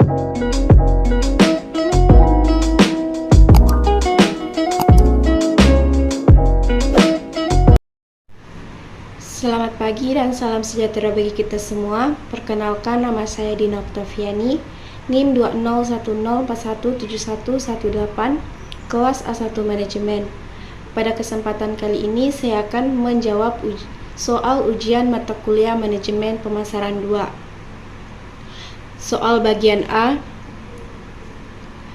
Selamat pagi dan salam sejahtera bagi kita semua. Perkenalkan, nama saya Dina Oktaviani, NIM 2010417118, kelas A1 Manajemen. Pada kesempatan kali ini saya akan menjawab soal ujian mata kuliah Manajemen Pemasaran 2. Soal bagian A.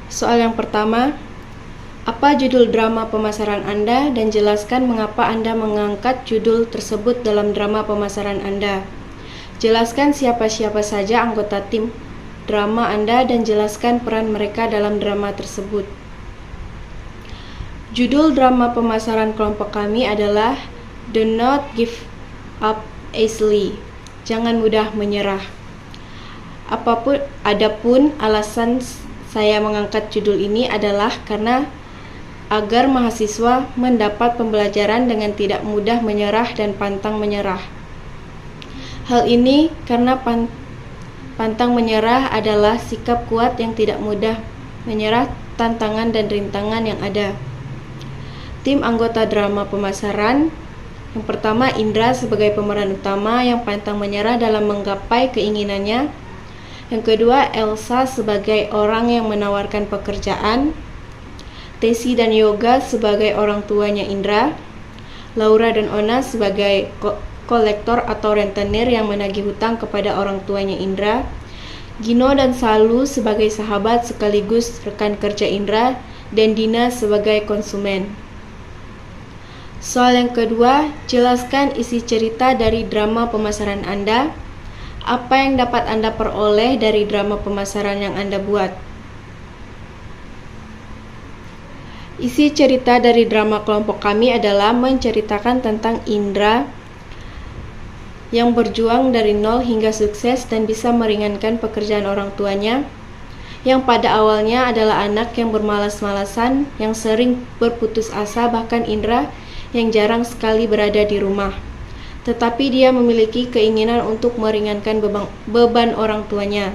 Soal yang pertama, apa judul drama pemasaran Anda dan jelaskan mengapa Anda mengangkat judul tersebut dalam drama pemasaran Anda. Jelaskan siapa-siapa saja anggota tim drama Anda dan jelaskan peran mereka dalam drama tersebut. Judul drama pemasaran kelompok kami adalah Do Not Give Up Easily. Jangan mudah menyerah. Adapun alasan saya mengangkat judul ini adalah karena agar mahasiswa mendapat pembelajaran dengan tidak mudah menyerah dan pantang menyerah. Hal ini karena pantang menyerah adalah sikap kuat yang tidak mudah menyerah tantangan dan rintangan yang ada. Tim anggota drama pemasaran, yang pertama Indra sebagai pemeran utama yang pantang menyerah dalam menggapai keinginannya. Yang kedua Elsa sebagai orang yang menawarkan pekerjaan. Tesi dan Yoga sebagai orang tuanya Indra. Laura dan Ona sebagai kolektor atau rentenir yang menagih hutang kepada orang tuanya Indra. Gino dan Salu sebagai sahabat sekaligus rekan kerja Indra. Dan Dina sebagai konsumen. Soal yang kedua, jelaskan isi cerita dari drama pemasaran Anda. Apa yang dapat Anda peroleh dari drama pemasaran yang Anda buat? Isi cerita dari drama kelompok kami adalah menceritakan tentang Indra yang berjuang dari nol hingga sukses dan bisa meringankan pekerjaan orang tuanya, yang pada awalnya adalah anak yang bermalas-malasan, yang sering berputus asa, bahkan Indra yang jarang sekali berada di rumah. Tetapi dia memiliki keinginan untuk meringankan beban orang tuanya.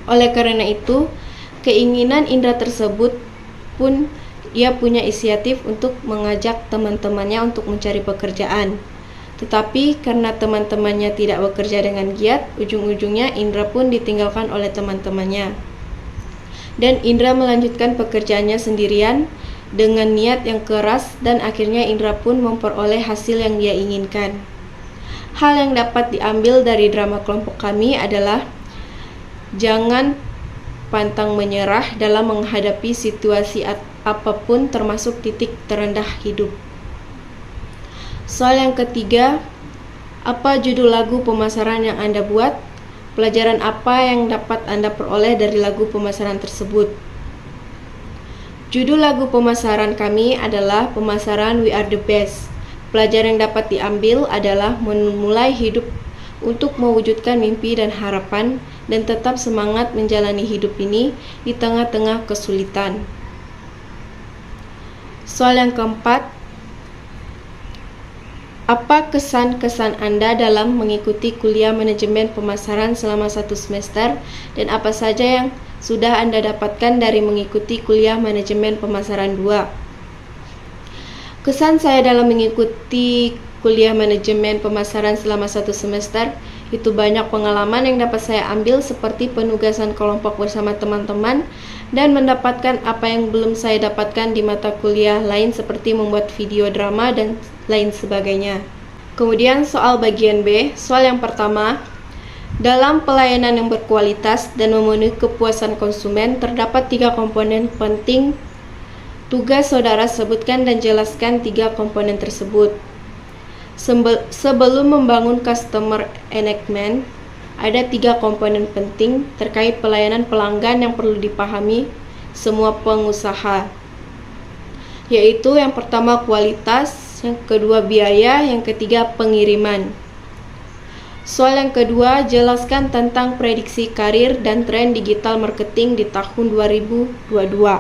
Oleh karena itu, keinginan Indra tersebut pun ia punya inisiatif untuk mengajak teman-temannya untuk mencari pekerjaan. Tetapi karena teman-temannya tidak bekerja dengan giat, ujung-ujungnya Indra pun ditinggalkan oleh teman-temannya. Dan Indra melanjutkan pekerjaannya sendirian dengan niat yang keras dan akhirnya Indra pun memperoleh hasil yang dia inginkan. Hal yang dapat diambil dari drama kelompok kami adalah jangan pantang menyerah dalam menghadapi situasi apapun termasuk titik terendah hidup. Soal yang ketiga, apa judul lagu pemasaran yang Anda buat? Pelajaran apa yang dapat Anda peroleh dari lagu pemasaran tersebut? Judul lagu pemasaran kami adalah Pemasaran We Are The Best. Pelajaran yang dapat diambil adalah memulai hidup untuk mewujudkan mimpi dan harapan dan tetap semangat menjalani hidup ini di tengah-tengah kesulitan. Soal yang keempat, apa kesan-kesan Anda dalam mengikuti kuliah manajemen pemasaran selama 1 semester dan apa saja yang sudah Anda dapatkan dari mengikuti kuliah manajemen pemasaran 2? Kesan saya dalam mengikuti kuliah manajemen pemasaran selama 1 semester itu banyak pengalaman yang dapat saya ambil seperti penugasan kelompok bersama teman-teman dan mendapatkan apa yang belum saya dapatkan di mata kuliah lain seperti membuat video drama dan lain sebagainya. Kemudian soal bagian B, soal yang pertama, dalam pelayanan yang berkualitas dan memenuhi kepuasan konsumen terdapat 3 komponen penting. Tugas saudara sebutkan dan jelaskan 3 komponen tersebut. Sebelum membangun customer engagement, ada 3 komponen penting terkait pelayanan pelanggan yang perlu dipahami semua pengusaha, yaitu yang pertama kualitas, yang kedua biaya, yang ketiga pengiriman. Soal yang kedua, jelaskan tentang prediksi karir dan tren digital marketing di tahun 2022.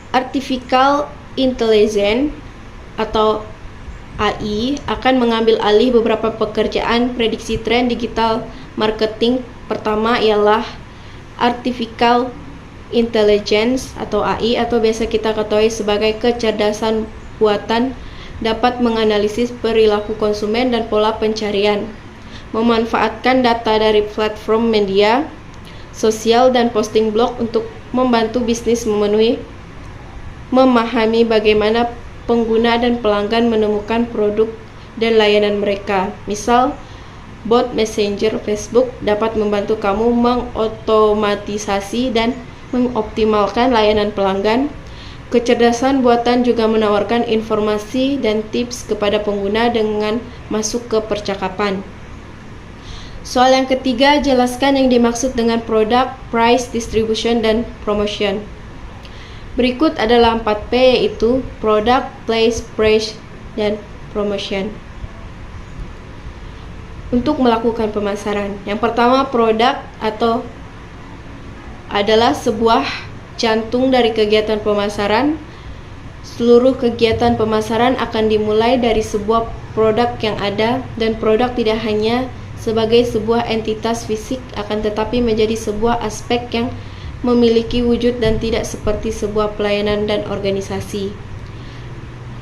Artificial Intelligence atau AI akan mengambil alih beberapa pekerjaan prediksi tren digital marketing pertama ialah Artificial Intelligence atau AI, atau biasa kita ketahui sebagai kecerdasan buatan, dapat menganalisis perilaku konsumen dan pola pencarian, memanfaatkan data dari platform media sosial dan posting blog untuk membantu bisnis memahami bagaimana pengguna dan pelanggan menemukan produk dan layanan mereka. Misal, bot Messenger Facebook dapat membantu kamu mengotomatisasi dan mengoptimalkan layanan pelanggan. Kecerdasan buatan juga menawarkan informasi dan tips kepada pengguna dengan masuk ke percakapan. Soal yang ketiga, jelaskan yang dimaksud dengan product, price, distribution, dan promotion. Berikut adalah 4P, yaitu product, place, price, dan promotion. Untuk melakukan pemasaran, yang pertama, produk atau adalah sebuah jantung dari kegiatan pemasaran. Seluruh kegiatan pemasaran akan dimulai dari sebuah produk yang ada, dan produk tidak hanya sebagai sebuah entitas fisik, akan tetapi menjadi sebuah aspek yang memiliki wujud dan tidak seperti sebuah pelayanan dan organisasi.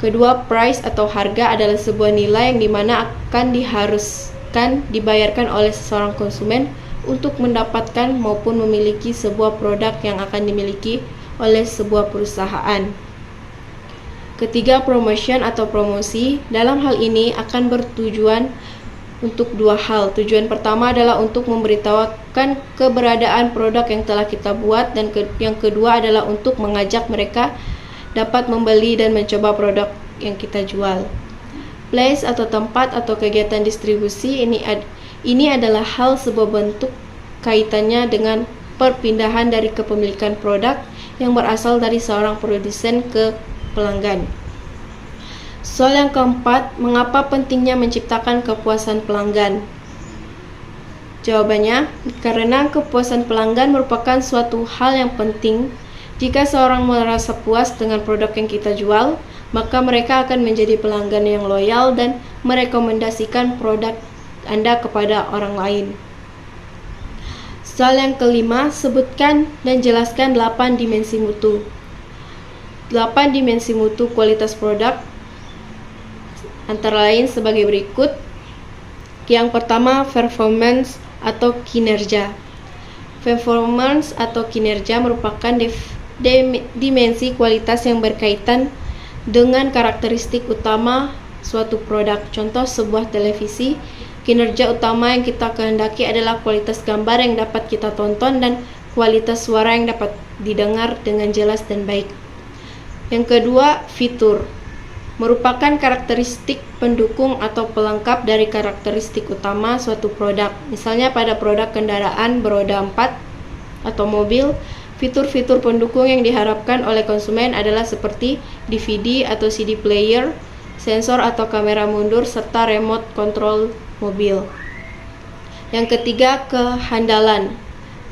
Kedua, price atau harga adalah sebuah nilai yang dimana akan diharuskan dibayarkan oleh seseorang konsumen untuk mendapatkan maupun memiliki sebuah produk yang akan dimiliki oleh sebuah perusahaan. Ketiga, promotion atau promosi. Dalam hal ini akan bertujuan untuk dua hal. Tujuan pertama adalah untuk memberitahukan keberadaan produk yang telah kita buat, dan yang kedua adalah untuk mengajak mereka dapat membeli dan mencoba produk yang kita jual. Place atau tempat atau kegiatan distribusi ini adalah hal sebuah bentuk kaitannya dengan perpindahan dari kepemilikan produk yang berasal dari seorang produsen ke pelanggan. Soal yang keempat, mengapa pentingnya menciptakan kepuasan pelanggan? Jawabannya, karena kepuasan pelanggan merupakan suatu hal yang penting. Jika seorang merasa puas dengan produk yang kita jual, maka mereka akan menjadi pelanggan yang loyal dan merekomendasikan produk Anda kepada orang lain. Soal yang kelima, sebutkan dan jelaskan 8 dimensi mutu. 8 dimensi mutu kualitas produk antara lain sebagai berikut. Yang pertama, performance atau kinerja. Performance atau kinerja merupakan dimensi kualitas yang berkaitan dengan karakteristik utama suatu produk. Contoh, sebuah televisi. Kinerja utama yang kita kehendaki adalah kualitas gambar yang dapat kita tonton dan kualitas suara yang dapat didengar dengan jelas dan baik. Yang kedua, fitur. Merupakan karakteristik pendukung atau pelengkap dari karakteristik utama suatu produk. Misalnya pada produk kendaraan beroda 4 atau mobil, fitur-fitur pendukung yang diharapkan oleh konsumen adalah seperti DVD atau CD player, sensor atau kamera mundur, serta remote control mobil. Yang ketiga, kehandalan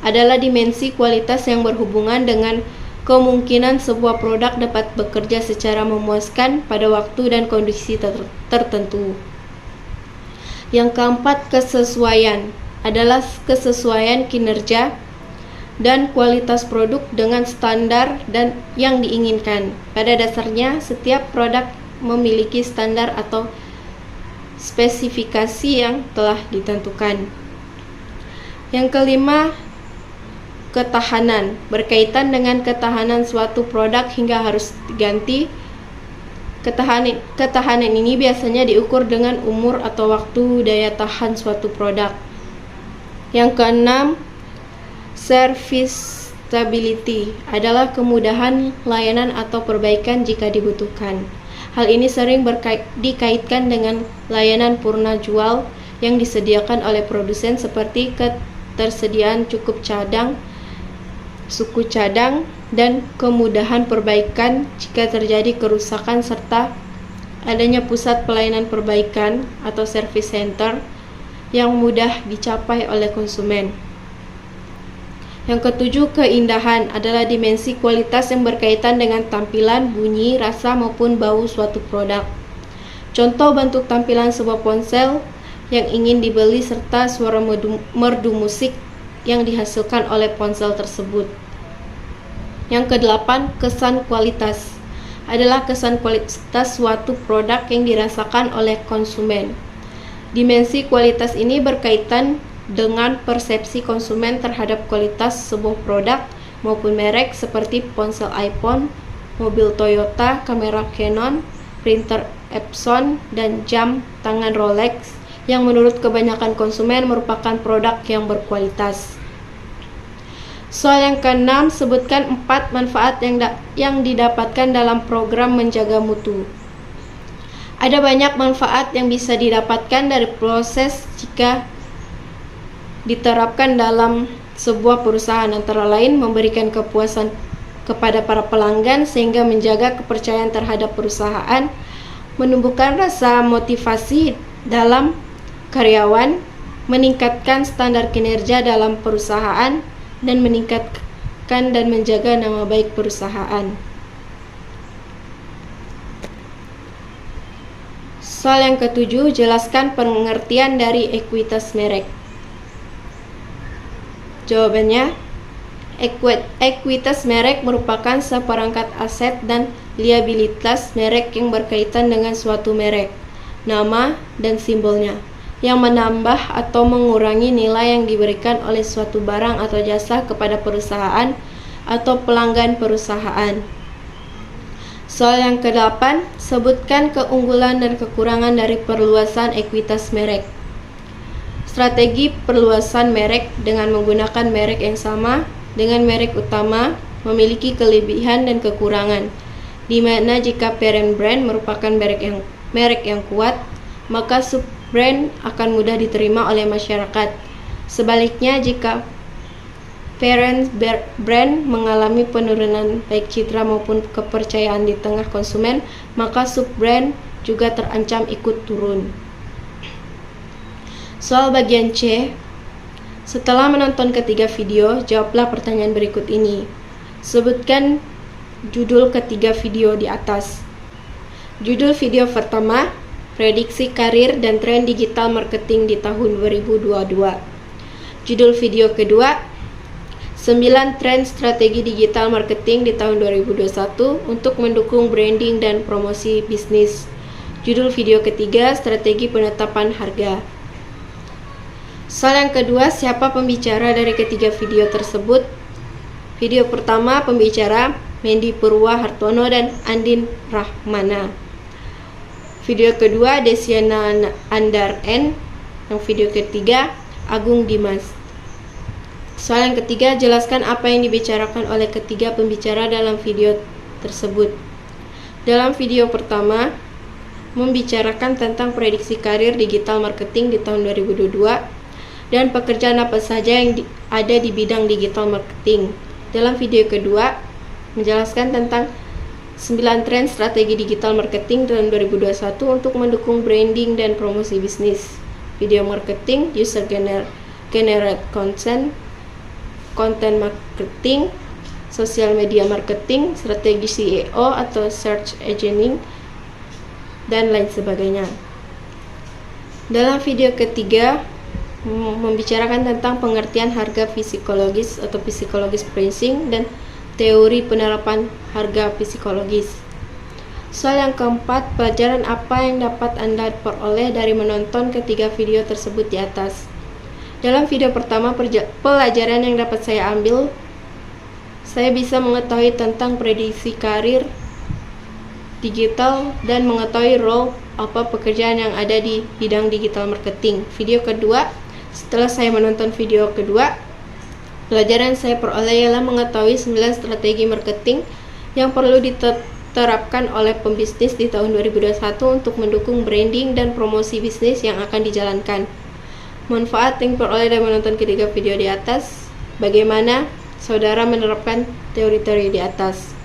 adalah dimensi kualitas yang berhubungan dengan kemungkinan sebuah produk dapat bekerja secara memuaskan pada waktu dan kondisi tertentu. Yang keempat, kesesuaian adalah kesesuaian kinerja dan kualitas produk dengan standar dan yang diinginkan. Pada dasarnya, setiap produk memiliki standar atau spesifikasi yang telah ditentukan. Yang kelima, ketahanan, berkaitan dengan ketahanan suatu produk hingga harus diganti. Ketahanan ini biasanya diukur dengan umur atau waktu daya tahan suatu produk. Yang keenam, serviceability adalah kemudahan layanan atau perbaikan jika dibutuhkan. Hal ini sering dikaitkan dengan layanan purna jual yang disediakan oleh produsen, seperti ketersediaan suku cadang, dan kemudahan perbaikan jika terjadi kerusakan, serta adanya pusat pelayanan perbaikan atau service center yang mudah dicapai oleh konsumen. Yang ketujuh, keindahan adalah dimensi kualitas yang berkaitan dengan tampilan, bunyi, rasa maupun bau suatu produk. Contoh bentuk tampilan sebuah ponsel yang ingin dibeli serta suara merdu musik yang dihasilkan oleh ponsel tersebut. Yang kedelapan, kesan kualitas adalah kesan kualitas suatu produk yang dirasakan oleh konsumen. Dimensi kualitas ini berkaitan dengan persepsi konsumen terhadap kualitas sebuah produk maupun merek seperti ponsel iPhone, mobil Toyota, kamera Canon, printer Epson, dan jam tangan Rolex yang menurut kebanyakan konsumen merupakan produk yang berkualitas. Soal yang keenam, sebutkan 4 manfaat yang didapatkan dalam program menjaga mutu. Ada banyak manfaat yang bisa didapatkan dari proses jika diterapkan dalam sebuah perusahaan, antara lain memberikan kepuasan kepada para pelanggan sehingga menjaga kepercayaan terhadap perusahaan, menumbuhkan rasa motivasi dalam karyawan, meningkatkan standar kinerja dalam perusahaan, dan meningkatkan dan menjaga nama baik perusahaan. Soal yang ketujuh, jelaskan pengertian dari ekuitas merek. Jawabannya, ekuitas merek merupakan seperangkat aset dan liabilitas merek yang berkaitan dengan suatu merek, nama, dan simbolnya, yang menambah atau mengurangi nilai yang diberikan oleh suatu barang atau jasa kepada perusahaan atau pelanggan perusahaan. Soal yang ke-8, sebutkan keunggulan dan kekurangan dari perluasan ekuitas merek. Strategi perluasan merek dengan menggunakan merek yang sama dengan merek utama memiliki kelebihan dan kekurangan, di mana jika parent brand merupakan merek yang kuat, maka sub-brand akan mudah diterima oleh masyarakat. Sebaliknya, jika parent brand mengalami penurunan baik citra maupun kepercayaan di tengah konsumen, maka sub-brand juga terancam ikut turun. Soal bagian C, setelah menonton ketiga video, jawablah pertanyaan berikut ini. Sebutkan judul ketiga video di atas. Judul video pertama, prediksi karir dan tren digital marketing di tahun 2022. Judul video kedua, 9 tren strategi digital marketing di tahun 2021 untuk mendukung branding dan promosi bisnis. Judul video ketiga, strategi penetapan harga. Soal yang kedua, siapa pembicara dari ketiga video tersebut? Video pertama, pembicara Mendy Purwa Hartono dan Andin Rahmana. Video kedua, Desiana Andar N. Yang video ketiga, Agung Dimas. Soal yang ketiga, jelaskan apa yang dibicarakan oleh ketiga pembicara dalam video tersebut. Dalam video pertama, membicarakan tentang prediksi karir digital marketing di tahun 2022 dan pekerjaan apa saja yang ada di bidang digital marketing. Dalam video kedua, menjelaskan tentang 9 tren strategi digital marketing tahun 2021 untuk mendukung branding dan promosi bisnis. Video marketing, user generate content marketing, social media marketing, strategi SEO atau search engine, dan lain sebagainya. Dalam video ketiga, membicarakan tentang pengertian harga psikologis atau psikologis pricing dan teori penerapan harga psikologis. Soal yang keempat, pelajaran apa yang dapat Anda peroleh dari menonton ketiga video tersebut di atas? Dalam video pertama, pelajaran yang dapat saya ambil, saya bisa mengetahui tentang prediksi karir digital dan mengetahui role apa pekerjaan yang ada di bidang digital marketing. Video kedua, setelah saya menonton video kedua, pelajaran saya peroleh ialah mengetahui 9 strategi marketing yang perlu diterapkan oleh pembisnis di tahun 2021 untuk mendukung branding dan promosi bisnis yang akan dijalankan. Manfaat yang peroleh dari menonton ketiga video di atas, bagaimana saudara menerapkan teori-teori di atas.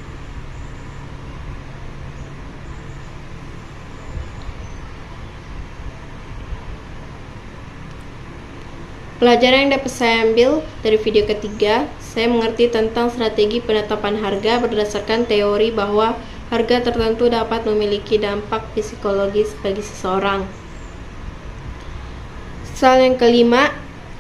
Pelajaran yang dapat saya ambil dari video ketiga, saya mengerti tentang strategi penetapan harga berdasarkan teori bahwa harga tertentu dapat memiliki dampak psikologis bagi seseorang. Soal yang kelima,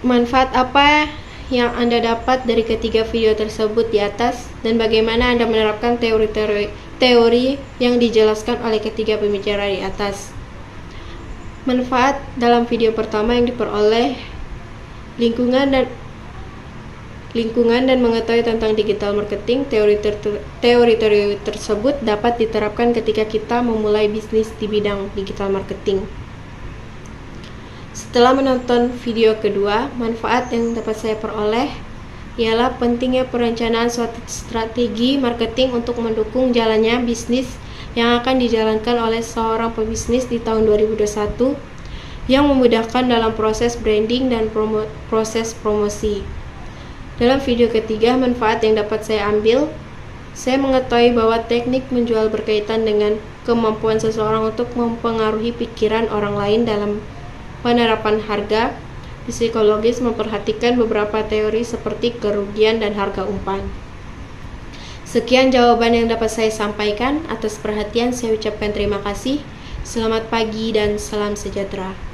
manfaat apa yang Anda dapat dari ketiga video tersebut di atas dan bagaimana Anda menerapkan teori yang dijelaskan oleh ketiga pembicara di atas. Manfaat dalam video pertama yang diperoleh lingkungan dan mengetahui tentang digital marketing. Teori tersebut dapat diterapkan ketika kita memulai bisnis di bidang digital marketing. Setelah menonton video kedua, manfaat yang dapat saya peroleh ialah pentingnya perencanaan suatu strategi marketing untuk mendukung jalannya bisnis yang akan dijalankan oleh seorang pebisnis di tahun 2021 yang memudahkan dalam proses branding dan proses promosi. Dalam video ketiga, manfaat yang dapat saya ambil, saya mengetahui bahwa teknik menjual berkaitan dengan kemampuan seseorang untuk mempengaruhi pikiran orang lain dalam penerapan harga. Psikologis memperhatikan beberapa teori seperti kerugian dan harga umpan. Sekian jawaban yang dapat saya sampaikan. Atas perhatian saya ucapkan terima kasih. Selamat pagi dan salam sejahtera.